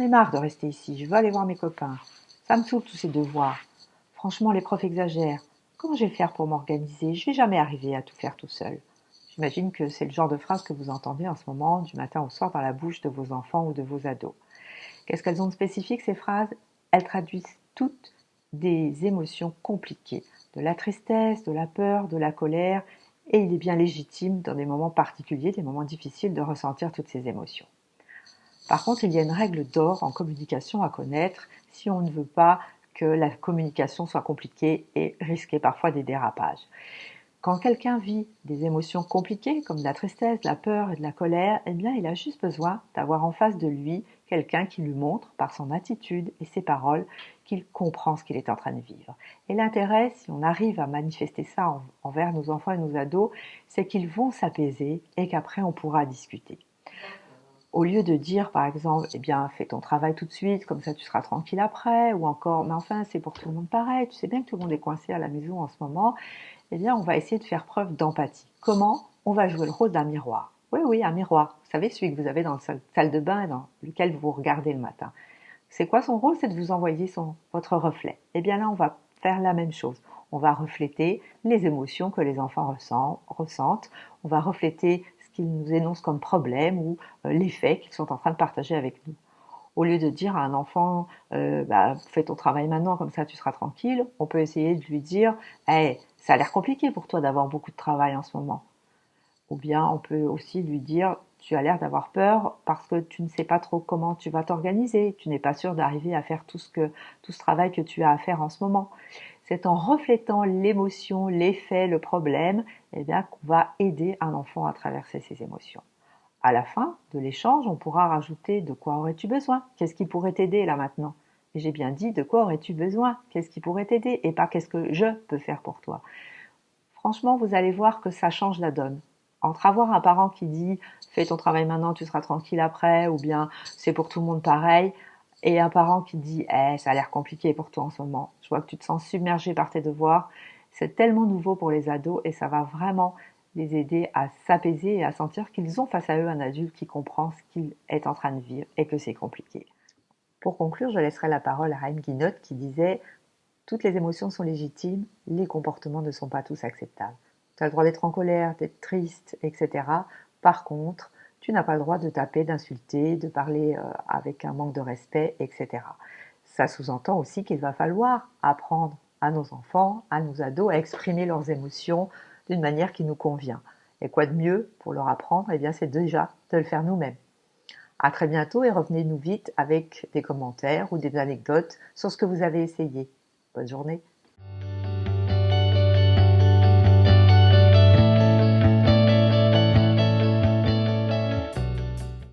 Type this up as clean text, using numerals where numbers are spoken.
ai marre de rester ici, je veux aller voir mes copains. Ça me saoule tous ces devoirs. Franchement, les profs exagèrent. Comment je vais faire pour m'organiser? Je vais jamais arriver à tout faire tout seul. J'imagine que c'est le genre de phrase que vous entendez en ce moment, du matin au soir, dans la bouche de vos enfants ou de vos ados. Qu'est-ce qu'elles ont de spécifique, ces phrases? Elles traduisent toutes des émotions compliquées, de la tristesse, de la peur, de la colère, et il est bien légitime, dans des moments particuliers, des moments difficiles, de ressentir toutes ces émotions. Par contre, il y a une règle d'or en communication à connaître si on ne veut pas que la communication soit compliquée et risquer parfois des dérapages. Quand quelqu'un vit des émotions compliquées comme de la tristesse, de la peur et de la colère, eh bien, il a juste besoin d'avoir en face de lui quelqu'un qui lui montre, par son attitude et ses paroles, qu'il comprend ce qu'il est en train de vivre. Et l'intérêt, si on arrive à manifester ça envers nos enfants et nos ados, c'est qu'ils vont s'apaiser et qu'après on pourra discuter. Au lieu de dire, par exemple, eh bien, fais ton travail tout de suite, comme ça tu seras tranquille après, ou encore, mais enfin, c'est pour tout le monde pareil, tu sais bien que tout le monde est coincé à la maison en ce moment, eh bien, on va essayer de faire preuve d'empathie. Comment? On va jouer le rôle d'un miroir. Oui, oui, un miroir. Vous savez, celui que vous avez dans la salle de bain et dans lequel vous vous regardez le matin. C'est quoi son rôle? C'est de vous envoyer votre reflet. Eh bien là, on va faire la même chose. On va refléter les émotions que les enfants ressentent. On va refléter ce qu'ils nous énoncent comme problème ou les faits qu'ils sont en train de partager avec nous. Au lieu de dire à un enfant, fais ton travail maintenant, comme ça tu seras tranquille, on peut essayer de lui dire, hey, ça a l'air compliqué pour toi d'avoir beaucoup de travail en ce moment. Ou bien on peut aussi lui dire, tu as l'air d'avoir peur parce que tu ne sais pas trop comment tu vas t'organiser, tu n'es pas sûr d'arriver à faire tout ce travail que tu as à faire en ce moment. C'est en reflétant l'émotion, l'effet, le problème, eh bien, qu'on va aider un enfant à traverser ses émotions. À la fin de l'échange, on pourra rajouter de quoi aurais-tu besoin? Qu'est-ce qui pourrait t'aider là maintenant? Et j'ai bien dit de quoi aurais-tu besoin? Qu'est-ce qui pourrait t'aider? Et pas qu'est-ce que je peux faire pour toi? Franchement, vous allez voir que ça change la donne. Entre avoir un parent qui dit fais ton travail maintenant, tu seras tranquille après, ou bien c'est pour tout le monde pareil, et un parent qui dit ça a l'air compliqué pour toi en ce moment, je vois que tu te sens submergé par tes devoirs, c'est tellement nouveau pour les ados et ça va vraiment les aider à s'apaiser et à sentir qu'ils ont face à eux un adulte qui comprend ce qu'il est en train de vivre et que c'est compliqué. Pour conclure, je laisserai la parole à Reine Guinotte qui disait toutes les émotions sont légitimes, les comportements ne sont pas tous acceptables. Tu as le droit d'être en colère, d'être triste, etc. Par contre, tu n'as pas le droit de taper, d'insulter, de parler avec un manque de respect, etc. Ça sous-entend aussi qu'il va falloir apprendre à nos enfants, à nos ados, à exprimer leurs émotions d'une manière qui nous convient. Et quoi de mieux pour leur apprendre? Eh bien, c'est déjà de le faire nous-mêmes. À très bientôt et revenez-nous vite avec des commentaires ou des anecdotes sur ce que vous avez essayé. Bonne journée.